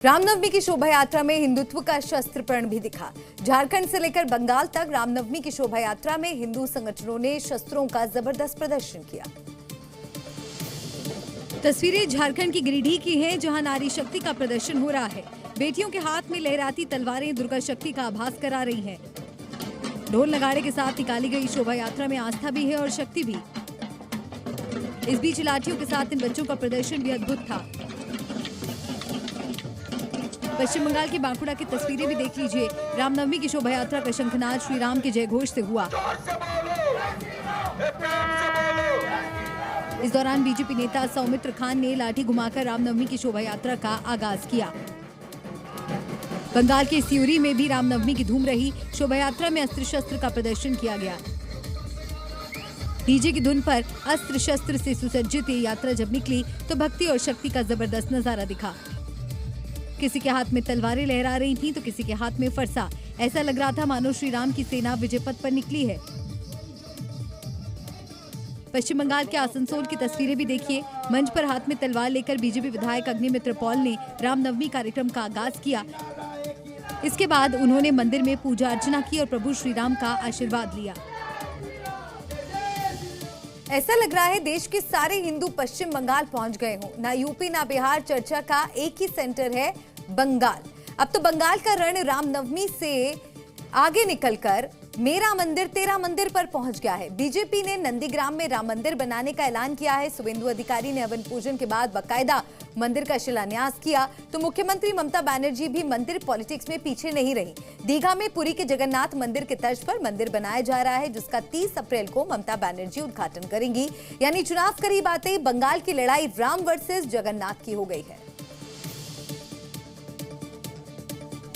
रामनवमी की शोभा यात्रा में हिंदुत्व का शस्त्रप्रण भी दिखा। झारखंड से लेकर बंगाल तक रामनवमी की शोभा यात्रा में हिंदू संगठनों ने शस्त्रों का जबरदस्त प्रदर्शन किया। तस्वीरें झारखंड की गिरिडीह की हैं, जहां नारी शक्ति का प्रदर्शन हो रहा है। बेटियों के हाथ में लहराती तलवारें दुर्गा शक्ति का आभास करा रही हैं। ढोल नगाड़े के साथ निकाली गई शोभा यात्रा में आस्था भी है और शक्ति भी। इस बीच लाठियों के साथ इन बच्चों का प्रदर्शन भी अद्भुत था। पश्चिम बंगाल के बांकुड़ा की तस्वीरें भी देख लीजिए। रामनवमी की शोभा यात्रा का शंखनाद श्री राम के जयघोष से हुआ। इस दौरान बीजेपी नेता सौमित्र खान ने लाठी घुमाकर रामनवमी की शोभा यात्रा का आगाज किया। बंगाल के सियूरी में भी रामनवमी की धूम रही। शोभा यात्रा में अस्त्र शस्त्र का प्रदर्शन किया गया। डीजे की धुन पर अस्त्र शस्त्र से सुसज्जित ये यात्रा जब निकली तो भक्ति और शक्ति का जबरदस्त नजारा दिखा। किसी के हाथ में तलवारें लहरा रही थीं तो किसी के हाथ में फरसा। ऐसा लग रहा था मानो श्री राम की सेना विजय पथ पर निकली है। पश्चिम बंगाल के आसनसोल की तस्वीरें भी देखिए। मंच पर हाथ में तलवार लेकर बीजेपी विधायक अग्निमित्र पॉल ने रामनवमी कार्यक्रम का आगाज किया। इसके बाद उन्होंने मंदिर में पूजा अर्चना की और प्रभु श्री राम का आशीर्वाद लिया। ऐसा लग रहा है देश के सारे हिंदू पश्चिम बंगाल पहुंच गए हों। ना यूपी ना बिहार, चर्चा का एक ही सेंटर है बंगाल। अब तो बंगाल का रण रामनवमी से आगे निकलकर मेरा मंदिर तेरा मंदिर पर पहुंच गया है। बीजेपी ने नंदीग्राम में राम मंदिर बनाने का ऐलान किया है। शुभेंदु अधिकारी ने हवन पूजन के बाद बाकायदा मंदिर का शिलान्यास किया। तो मुख्यमंत्री ममता बनर्जी भी मंदिर पॉलिटिक्स में पीछे नहीं रही। दीघा में पुरी के जगन्नाथ मंदिर के तर्ज पर मंदिर बनाया जा रहा है, जिसका 30 अप्रैल को ममता बनर्जी उद्घाटन करेंगी। यानी चुनाव करीब आते ही बंगाल की लड़ाई राम वर्सेस जगन्नाथ की हो गई है।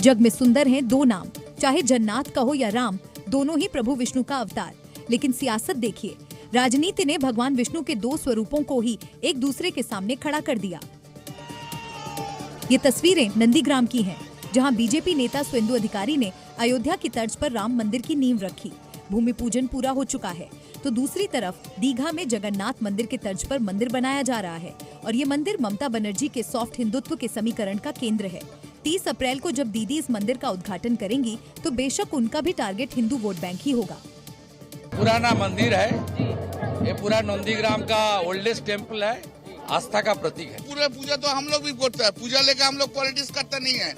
जग में सुंदर हैं दो नाम, चाहे जन्नाथ कहो या राम, दोनों ही प्रभु विष्णु का अवतार। लेकिन सियासत देखिए, राजनीति ने भगवान विष्णु के दो स्वरूपों को ही एक दूसरे के सामने खड़ा कर दिया। ये तस्वीरें नंदीग्राम की हैं, जहां बीजेपी नेता शुभेंदु अधिकारी ने अयोध्या की तर्ज पर राम मंदिर की नींव रखी। भूमि पूजन पूरा हो चुका है। तो दूसरी तरफ दीघा में जगन्नाथ मंदिर के तर्ज पर मंदिर बनाया जा रहा है और ये मंदिर ममता बनर्जी के सॉफ्ट हिंदुत्व के समीकरण का केंद्र है। 30 अप्रैल को जब दीदी इस मंदिर का उद्घाटन करेंगी तो बेशक उनका भी टारगेट हिंदू वोट बैंक ही होगा। पुराना मंदिर है, ये पूरा नंदीग्राम का ओल्डेस्ट टेम्पल है, आस्था का प्रतीक है। पूरा पूजा तो हम लोग भी करते हैं, पूजा लेकर हम लोग पॉलिटिक्स करते नहीं है।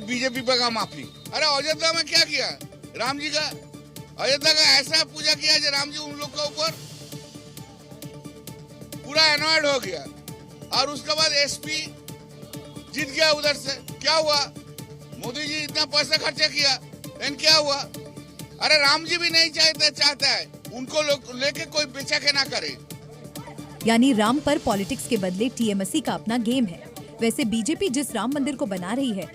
बीजेपी पे का माफी। अरे अयोध्या में क्या किया राम जी का? अयोध्या का ऐसा पूजा किया जो राम जी उन लोग के ऊपर पूरा एनॉयड हो गया। और उसके बाद एसपी जीत गया उधर से। क्या हुआ? मोदी जी इतना पैसा खर्चा किया, लेकिन क्या हुआ? अरे राम जी भी नहीं चाहता है उनको लेके कोई बेचा के ना करे। यानी राम पर पॉलिटिक्स के बदले टीएमसी का अपना गेम है। वैसे बीजेपी जिस राम मंदिर को बना रही है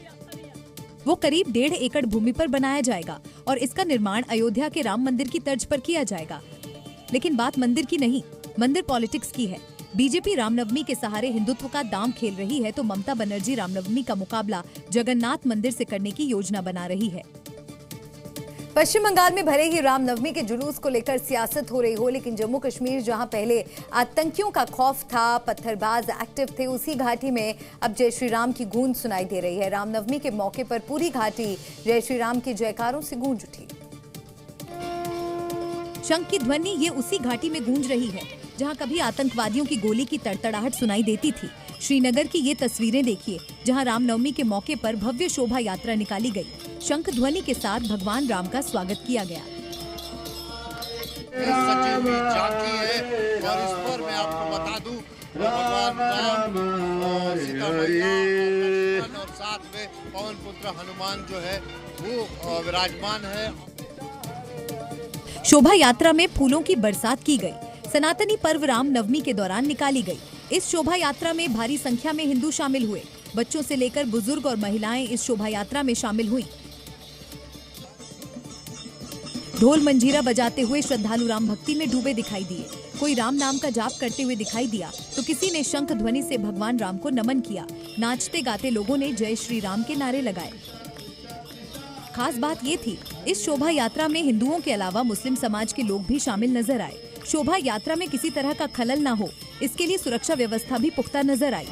वो करीब 1.5 एकड़ भूमि पर बनाया जाएगा और इसका निर्माण अयोध्या के राम मंदिर की तर्ज पर किया जाएगा। लेकिन बात मंदिर की नहीं, मंदिर पॉलिटिक्स की है। बीजेपी रामनवमी के सहारे हिंदुत्व का दांव खेल रही है तो ममता बनर्जी रामनवमी का मुकाबला जगन्नाथ मंदिर से करने की योजना बना रही है। पश्चिम बंगाल में भले ही रामनवमी के जुलूस को लेकर सियासत हो रही हो, लेकिन जम्मू कश्मीर जहां पहले आतंकियों का खौफ था, पत्थरबाज एक्टिव थे, उसी घाटी में अब जय श्री राम की गूंज सुनाई दे रही है। रामनवमी के मौके पर पूरी घाटी जय श्री राम के जयकारों से गूंज उठी। शंख की ध्वनि ये उसी घाटी में गूंज रही है जहां कभी आतंकवादियों की गोली की तड़तड़ाहट सुनाई देती थी। श्रीनगर की ये तस्वीरें देखिए, जहां रामनवमी के मौके पर भव्य शोभा यात्रा निकाली गई। शंख ध्वनि के साथ भगवान राम का स्वागत किया गया। सजीवी झांकी है और इस पर मैं आपको बता दूं भगवान राम और सीता मैया और साथ में पवन पुत्र हनुमान जो है वो विराजमान है। शोभा यात्रा में फूलों की बरसात की गई। सनातनी पर्व रामनवमी के दौरान निकाली गई। इस शोभा यात्रा में भारी संख्या में हिंदू शामिल हुए। बच्चों से लेकर बुजुर्ग और महिलाएं इस शोभा यात्रा में शामिल हुई। ढोल मंजीरा बजाते हुए श्रद्धालु राम भक्ति में डूबे दिखाई दिए। कोई राम नाम का जाप करते हुए दिखाई दिया तो किसी ने शंख ध्वनि से भगवान राम को नमन किया। नाचते गाते लोगों ने जय श्री राम के नारे लगाए। खास बात ये थी, इस शोभा यात्रा में हिंदुओं के अलावा मुस्लिम समाज के लोग भी शामिल नजर आए। शोभा यात्रा में किसी तरह का खलल न हो, इसके लिए सुरक्षा व्यवस्था भी पुख्ता नजर आई।